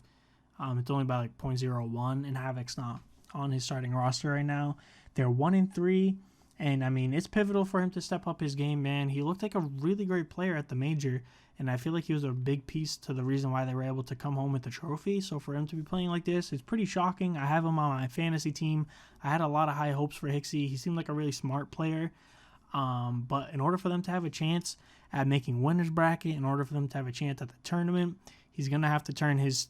it's only by like .01, and Havoc's not on his starting roster right now. They're 1-3, and I mean, it's pivotal for him to step up his game, man. He looked like a really great player at the major, and I feel like he was a big piece to the reason why they were able to come home with the trophy. So for him to be playing like this, it's pretty shocking. I have him on my fantasy team. I had a lot of high hopes for Hixie. He seemed like a really smart player, but in order for them to have a chance at making winners bracket, in order for them to have a chance at the tournament, he's going to have to turn his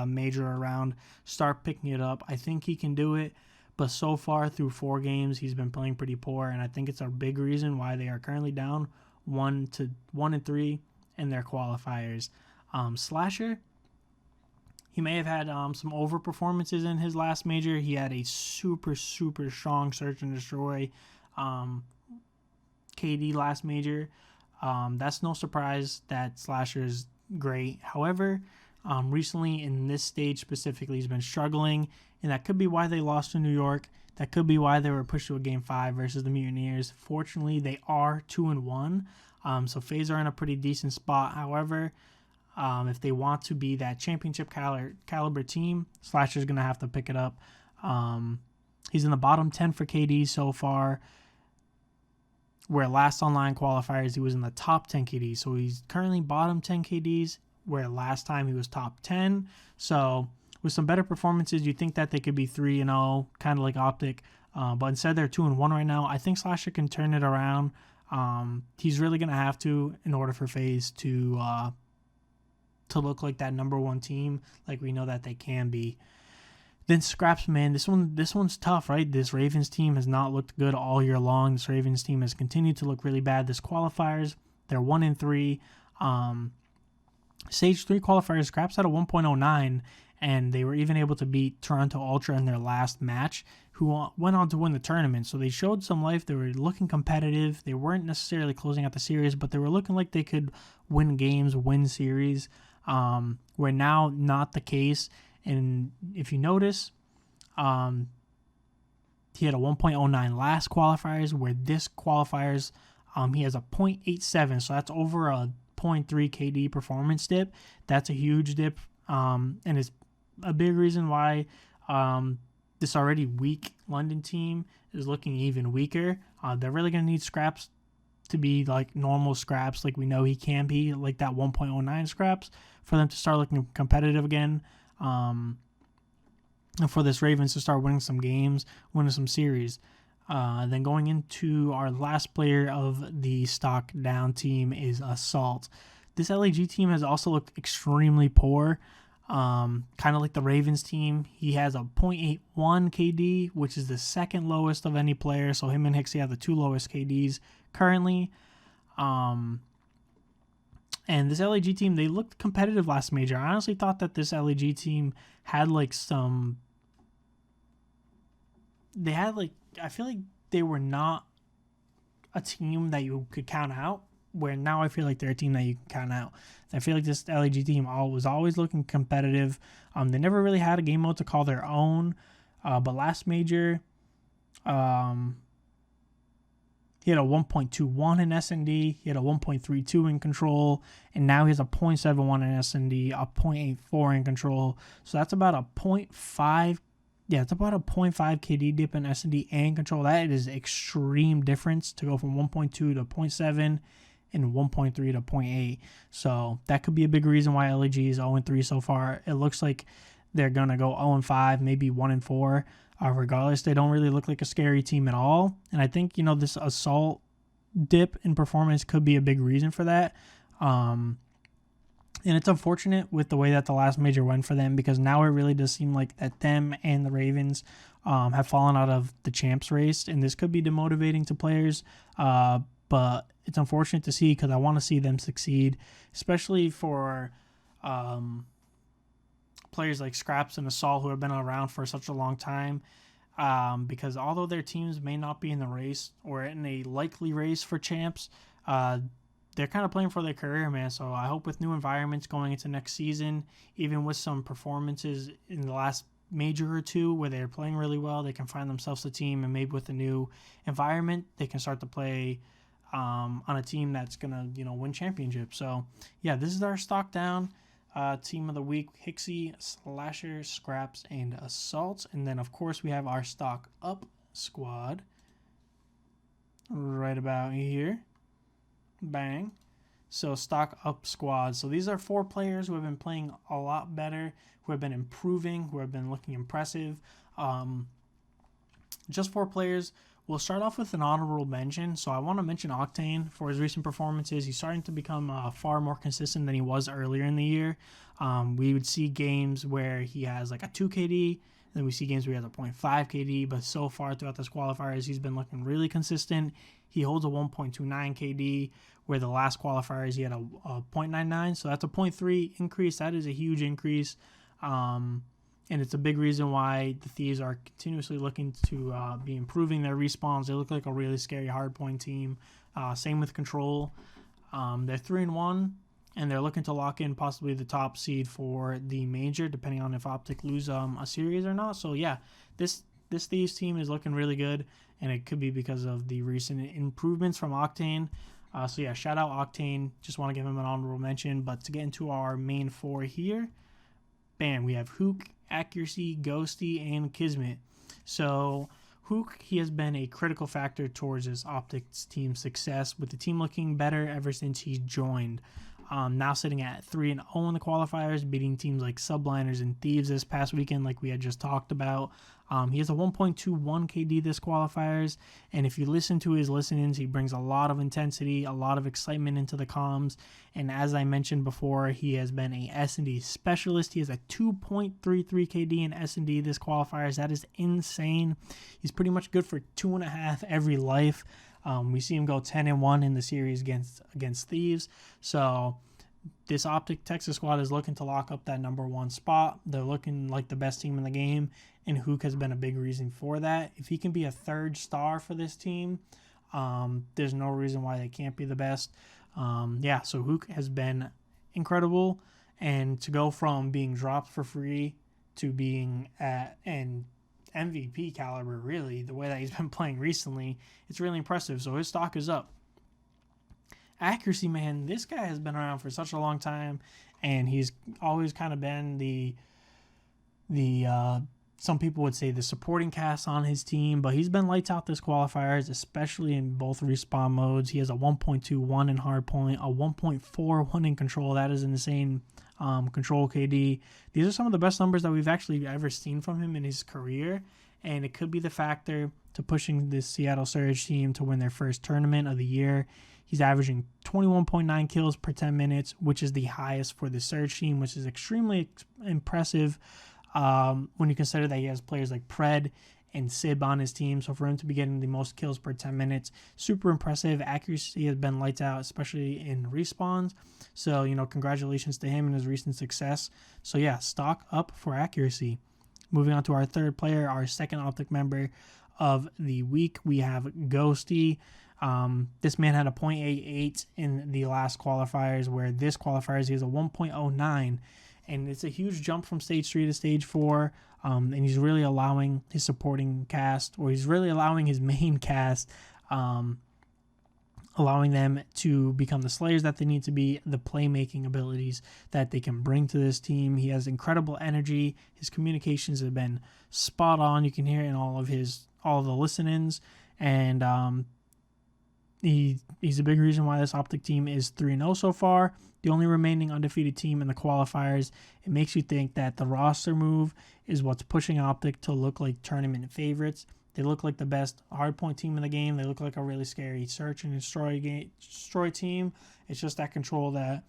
major around, start picking it up. I think he can do it, but so far through 4 games, he's been playing pretty poor, and I think it's a big reason why they are currently down 1-3 in their qualifiers. Slasher, he may have had some over performances in his last major. He had a super strong search and destroy KD last major. That's no surprise that Slasher's great. However, recently in this stage specifically, he's been struggling, and that could be why they lost to New York. That could be why they were pushed to a Game 5 versus the Mutineers. Fortunately, they are 2-1, so FaZe are in a pretty decent spot. However, if they want to be that championship caliber team, Slasher's going to have to pick it up. He's in the bottom 10 for KD so far, where last online qualifiers he was in the top 10 KDs. So he's currently bottom 10 KDs, where last time he was top 10. So with some better performances, you think that they could be 3-0, kind of like Optic, but instead they're 2-1 right now. I think Slasher can turn it around. He's really going to have to in order for FaZe to look like that number 1 team, like we know that they can be. Then Scraps, man, this one's tough, right? This Ravens team has not looked good all year long. This Ravens team has continued to look really bad. This qualifiers, they're 1-3. Stage 3 qualifiers, Scraps had a 1.09, and they were even able to beat Toronto Ultra in their last match, who went on to win the tournament. So they showed some life. They were looking competitive. They weren't necessarily closing out the series, but they were looking like they could win games, win series, where now not the case. And if you notice, he had a 1.09 last qualifiers, where this qualifiers, he has a 0.87. So that's over a 0.3 KD performance dip. That's a huge dip, and it's a big reason why this already weak London team is looking even weaker. They're really going to need Scraps to be like normal Scraps, like we know he can be, like that 1.09 Scraps, for them to start looking competitive again. And for this Ravens to start winning some games, winning some series. Then going into our last player of the stock down team is Assault. This LAG team has also looked extremely poor, kind of like the Ravens team. He has a 0.81 KD, which is the second lowest of any player. So him and Hixie have the 2 lowest KDs currently. And this LAG team, they looked competitive last major. I honestly thought that this LAG team had I feel like they were not a team that you could count out, where now I feel like they're a team that you can count out. I feel like this LAG team was always looking competitive. They never really had a game mode to call their own, but last major, he had a 1.21 in S&D, he had a 1.32 in control, and now he has a 0.71 in S&D, a 0.84 in control. So that's about a 0.5. Yeah, it's about a 0.5 KD dip in S&D and control. That is extreme difference to go from 1.2 to 0.7 and 1.3 to 0.8. So that could be a big reason why LAG is 0-3 so far. It looks like they're going to go 0-5, maybe 1-4. Regardless, they don't really look like a scary team at all. And I think, this Assault dip in performance could be a big reason for that. And it's unfortunate with the way that the last major went for them, because now it really does seem like that them and the Ravens have fallen out of the champs race, and this could be demotivating to players. But it's unfortunate to see, because I want to see them succeed, especially for players like Scraps and Assault, who have been around for such a long time. Because although their teams may not be in the race or in a likely race for champs, they're kind of playing for their career, man. So I hope with new environments going into next season, even with some performances in the last major or two where they're playing really well, they can find themselves a team, and maybe with a new environment, they can start to play on a team that's gonna, win championships. So yeah, this is our stock down team of the week: Hixie, Slasher, Scraps, and Assault. And then of course we have our stock up squad right about here. Bang. So stock up squad. So these are 4 players who have been playing a lot better, who have been improving, who have been looking impressive. Just 4 players. We'll start off with an honorable mention. So I want to mention Octane for his recent performances. He's starting to become far more consistent than he was earlier in the year. We would see games where he has like a 2 KD, then we see games where he has a 0.5 KD, but so far throughout this qualifiers, he's been looking really consistent. He holds a 1.29 KD, where the last qualifiers he had a 0.99, so that's a 0.3 increase. That is a huge increase, and it's a big reason why the Thieves are continuously looking to be improving their respawns. They look like a really scary hardpoint team. Same with Control. They're 3-1. And they're looking to lock in possibly the top seed for the major, depending on if Optic lose a series or not. So yeah, this Thieves team is looking really good, and it could be because of the recent improvements from Octane. So yeah, shout out Octane. Just want to give him an honorable mention. But to get into our main 4 here, bam, we have Hook, Accuracy, Ghosty, and Kismet. So Hook, he has been a critical factor towards his Optics team success, with the team looking better ever since he joined. Now sitting at 3-0 in the qualifiers, beating teams like Subliners and Thieves this past weekend, like we had just talked about. He has a 1.21 KD this qualifiers, and if you listen to his listen-ins, he brings a lot of intensity, a lot of excitement into the comms. And as I mentioned before, he has been a S&D specialist. He has a 2.33 KD in S&D this qualifiers. That is insane. He's pretty much good for 2.5 every life. We see him go 10-1 in the series against Thieves. So this Optic Texas squad is looking to lock up that number 1 spot. They're looking like the best team in the game, and Hook has been a big reason for that. If he can be a 3rd star for this team, there's no reason why they can't be the best. So Hook has been incredible, and to go from being dropped for free to being at an MVP caliber, really, the way that he's been playing recently, it's really impressive. So his stock is up. Accuracy, man, this guy has been around for such a long time, and he's always kind of been the some people would say the supporting cast on his team, but he's been lights out this qualifiers, especially in both respawn modes. He has a 1.21 in hardpoint, a 1.41 in control. That is insane. Control KD. These are some of the best numbers that we've actually ever seen from him in his career, and it could be the factor to pushing this Seattle Surge team to win their first tournament of the year. He's averaging 21.9 kills per 10 minutes, which is the highest for the Surge team, which is extremely impressive when you consider that he has players like Pred and Sib on his team. So for him to be getting the most kills per 10 minutes, super impressive. Accuracy has been lights out, especially in respawns. So, congratulations to him and his recent success. So yeah, stock up for Accuracy. Moving on to our 3rd player, our 2nd Optic member of the week, we have Ghosty. This man had a 0.88 in the last qualifiers, where this qualifiers he has a 1.09, and it's a huge jump from stage 3 to stage 4. And he's really allowing his supporting cast, or he's really allowing his main cast, allowing them to become the slayers that they need to be, the playmaking abilities that they can bring to this team. He has incredible energy. His communications have been spot on. You can hear it in all of the listen-ins, and he's a big reason why this Optic team is 3-0 so far. The only remaining undefeated team in the qualifiers. It makes you think that the roster move is what's pushing Optic to look like tournament favorites. They look like the best hardpoint team in the game. They look like a really scary search and destroy team. It's just that control that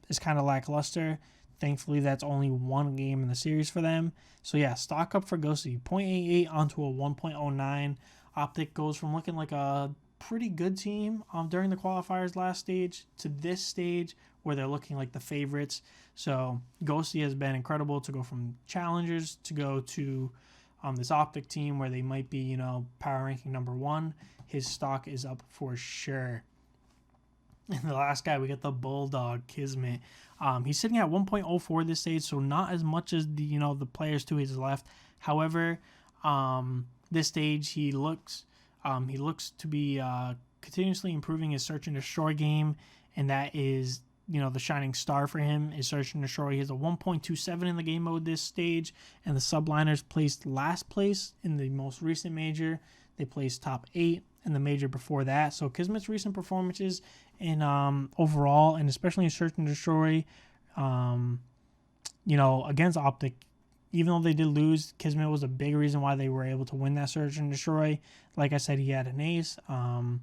is kind of lackluster. Thankfully, that's only one game in the series for them. So yeah, stock up for Ghosty. 0.88 onto a 1.09. Optic goes from looking like a pretty good team during the qualifiers last stage to this stage where they're looking like the favorites. So Ghosty has been incredible to go from challengers to go to this Optic team where they might be, power ranking number 1. His stock is up for sure. And the last guy, we got the Bulldog, Kismet. He's sitting at 1.04 this stage, so not as much as the players to his left. However, this stage he looks to be continuously improving his search and destroy game, and that is the shining star for him is search and destroy. He has a 1.27 in the game mode this stage, and the subliners placed last place in the most recent major. They placed top 8 in the major before that. So Kismet's recent performances in overall, and especially in search and destroy, against Optic, even though they did lose, Kismet was a big reason why they were able to win that search and destroy. Like I said, he had an ace, and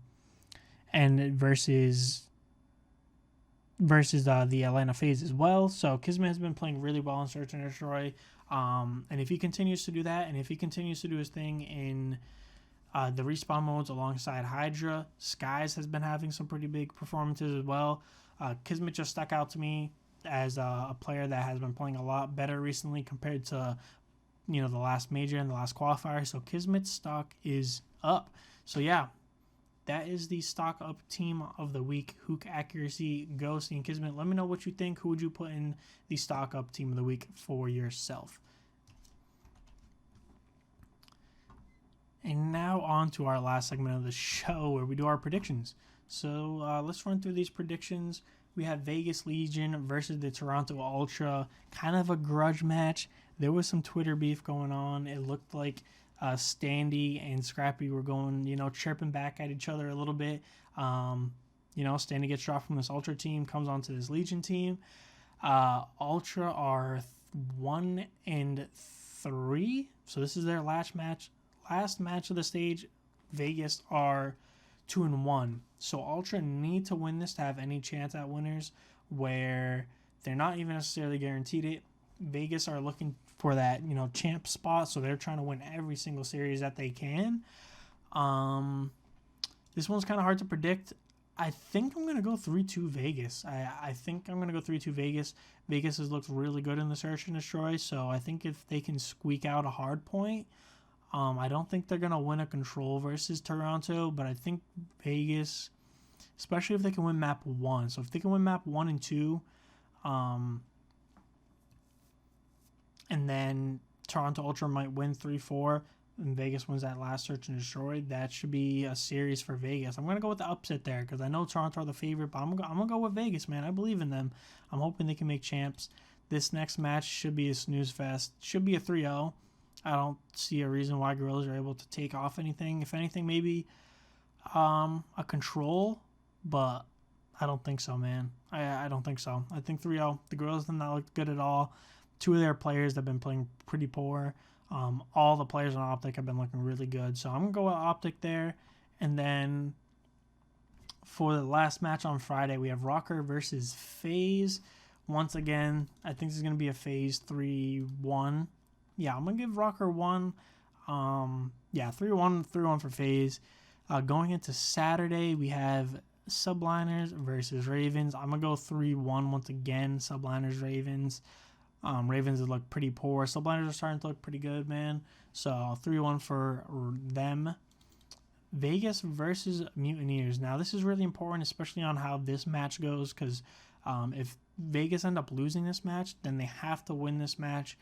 versus the Atlanta FaZe as well. So Kismet has been playing really well in search and destroy, and if he continues to do that, and if he continues to do his thing in the respawn modes alongside Hydra, Skies has been having some pretty big performances as well. Kismet just stuck out to me as a player that has been playing a lot better recently compared to the last major and the last qualifier. So Kismet's stock is up. So yeah, that is the stock up team of the week. Hook, Accuracy, Ghost, and Kismet. Let me know what you think. Who would you put in the stock up team of the week for yourself? And now on to our last segment of the show where we do our predictions. So let's run through these predictions. We had Vegas Legion versus the Toronto Ultra. Kind of a grudge match. There was some Twitter beef going on. It looked like Standy and Scrappy were going, chirping back at each other a little bit. Standy gets dropped from this Ultra team, comes onto this Legion team. Ultra are 1-3, so this is their last match of the stage. Vegas are 2-1, so Ultra need to win this to have any chance at winners, where they're not even necessarily guaranteed it. Vegas are looking for that champ spot, so they're trying to win every single series that they can. This one's kind of hard to predict. I think I'm going to go 3-2 Vegas. I think I'm going to go 3-2 Vegas. Vegas has looked really good in the search and destroy, so I think if they can squeak out a hard point, I don't think they're going to win a control versus Toronto, but I think Vegas, especially if they can win map 1. So if they can win map 1 and 2, and then Toronto Ultra might win 3-4, and Vegas wins that last search and destroy, that should be a series for Vegas. I'm going to go with the upset there because I know Toronto are the favorite, but I'm going to go with Vegas, man. I believe in them. I'm hoping they can make champs. This next match should be a snooze fest. Should be a 3-0. I don't see a reason why Gorillas are able to take off anything. If anything, maybe a control, but I don't think so, man. I don't think so. I think 3-0. The Gorillas did not look good at all. 2 of their players have been playing pretty poor. All the players on Optic have been looking really good. So I'm going to go with Optic there. And then for the last match on Friday, we have Rocker versus FaZe. Once again, I think this is going to be a FaZe 3-1. Yeah, I'm going to give Rocker 1. 3-1 for FaZe. Going into Saturday, we have Subliners versus Ravens. I'm going to go 3-1 once again. Subliners, Ravens. Ravens have looked pretty poor. Subliners are starting to look pretty good, man. So 3-1 for them. Vegas versus Mutineers. Now, this is really important, especially on how this match goes, because if Vegas end up losing this match, then they have to win this match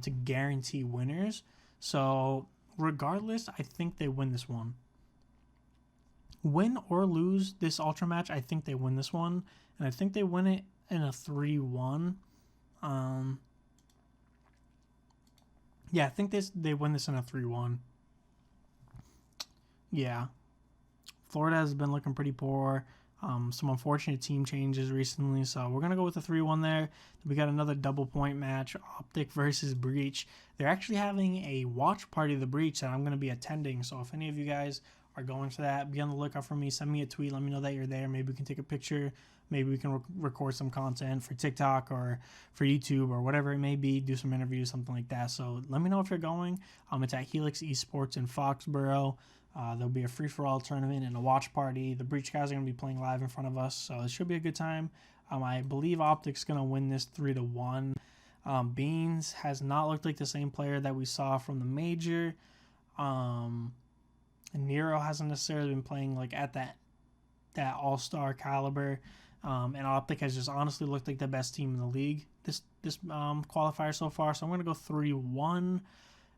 to guarantee winners. So regardless, I think they win this one. Win or lose this Ultra match, I think they win this one. And I think they win it in a 3-1. I think they win this in a 3-1. Yeah. Florida has been looking pretty poor. Some unfortunate team changes recently, so we're going to go with the 3-1 there. We got another double point match, Optic versus Breach. They're actually having a watch party of the Breach that I'm going to be attending, so if any of you guys are going to that, be on the lookout for me. Send me a tweet, let me know that you're there. Maybe we can take a picture. Maybe we can record some content for TikTok or for YouTube or whatever it may be, do some interviews, something like that. So let me know if you're going. It's at Helix Esports in Foxborough. There'll be a free-for-all tournament and a watch party. The Breach guys are going to be playing live in front of us, so it should be a good time. I believe Optic's going to win this 3-1. Beans has not looked like the same player that we saw from the major. Nero hasn't necessarily been playing like at that all-star caliber. And Optic has just honestly looked like the best team in the league this qualifier so far. So I'm going to go 3-1.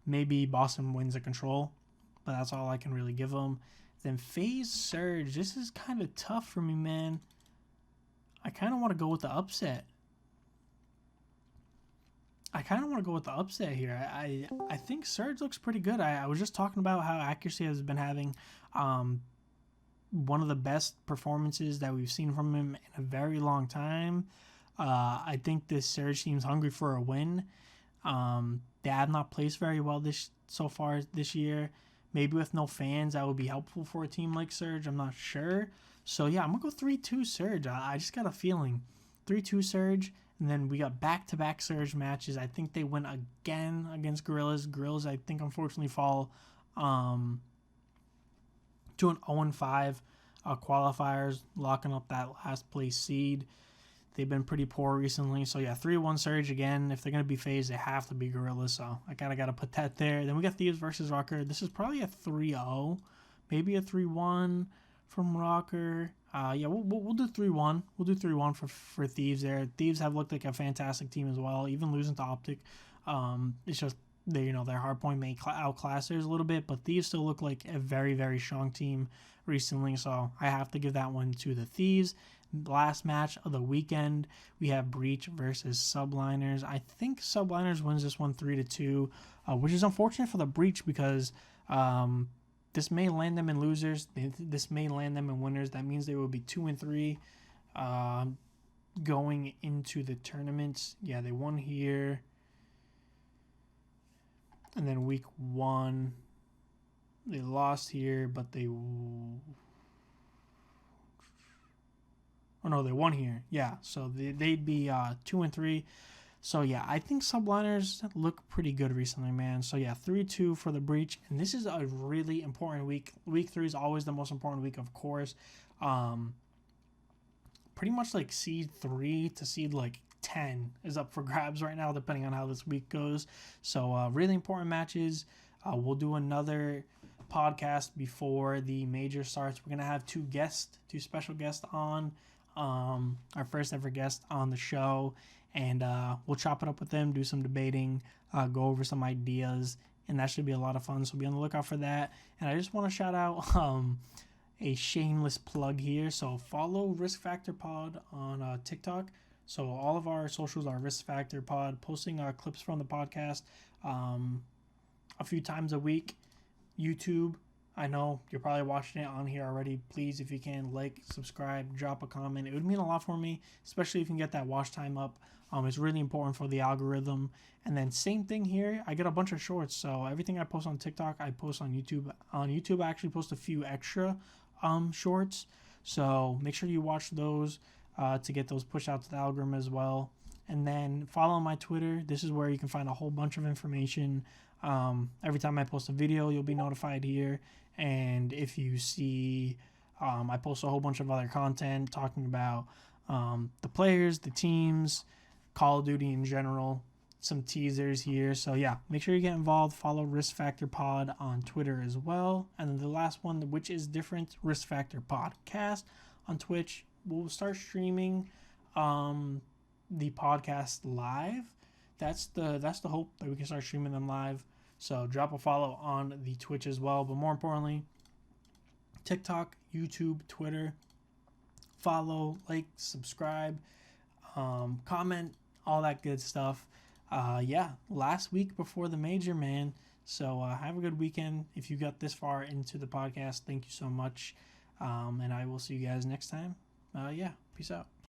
Maybe Boston wins a control, but that's all I can really give them. Then FaZe Surge. This is kind of tough for me, man. I kind of want to go with the upset. Here. I think Surge looks pretty good. I was just talking about how accuracy has been having one of the best performances that we've seen from him in a very long time. I think this Surge team's hungry for a win. They have not placed very well so far this year. Maybe with no fans, that would be helpful for a team like Surge. I'm not sure. So, yeah, I'm going to go 3-2 Surge. I just got a feeling. 3-2 Surge, and then we got back-to-back Surge matches. I think they win again against Gorillas. Gorillas, I think, unfortunately fall to an 0-5 qualifiers, locking up that last place seed. They've been pretty poor recently. So, yeah, 3-1 Surge again. If they're going to be FaZe, they have to be Gorillas. So, I kind of got to put that there. Then we got Thieves versus Rocker. This is probably a 3-0. Maybe a 3-1 from Rocker. Yeah, we'll do 3-1. We'll do 3-1 for Thieves there. Thieves have looked like a fantastic team as well, even losing to Optic. It's just, their hardpoint may outclass theirs a little bit, but Thieves still look like a very, very strong team recently. So, I have to give that one to the Thieves. Last match of the weekend, we have Breach versus Subliners. I think Subliners wins this one 3-2, which is unfortunate for the Breach because this may land them in losers. This may land them in winners. That means they will be 2-3 going into the tournaments. Yeah, they won here. And then week 1, they lost here, but they... Oh, no, they won here. Yeah, so they'd be 2-3. So, yeah, I think Subliners look pretty good recently, man. So, yeah, 3-2 for the Breach. And this is a really important week. Week 3 is always the most important week, of course. Pretty much like seed 3 to seed like 10 is up for grabs right now, depending on how this week goes. So, really important matches. We'll do another podcast before the major starts. We're going to have two special guests on. Our first ever guest on the show, and we'll chop it up with them, do some debating, go over some ideas, and that should be a lot of fun, so be on the lookout for that. And I just want to shout out a shameless plug here. So follow Risk Factor Pod on TikTok. So all of our socials are Risk Factor Pod, posting clips from the podcast a few times a week. YouTube, I know you're probably watching it on here already. Please, if you can, like, subscribe, drop a comment. It would mean a lot for me, especially if you can get that watch time up. It's really important for the algorithm. And then same thing here. I get a bunch of shorts. So everything I post on TikTok, I post on YouTube. On YouTube, I actually post a few extra shorts. So make sure you watch those to get those pushed out to the algorithm as well. And then follow my Twitter. This is where you can find a whole bunch of information. Every time I post a video, you'll be notified here. And if you see, I post a whole bunch of other content talking about the players, the teams, Call of Duty in general, some teasers here. So yeah, make sure you get involved. Follow Risk Factor Pod on Twitter as well. And then the last one, which is different, Risk Factor Podcast on Twitch. We'll start streaming the podcast live. That's the hope, that we can start streaming them live. So drop a follow on the Twitch as well. But more importantly, TikTok, YouTube, Twitter. Follow, like, subscribe, comment, all that good stuff. Yeah, last week before the major, man. So have a good weekend. If you got this far into the podcast, thank you so much. And I will see you guys next time. Yeah, peace out.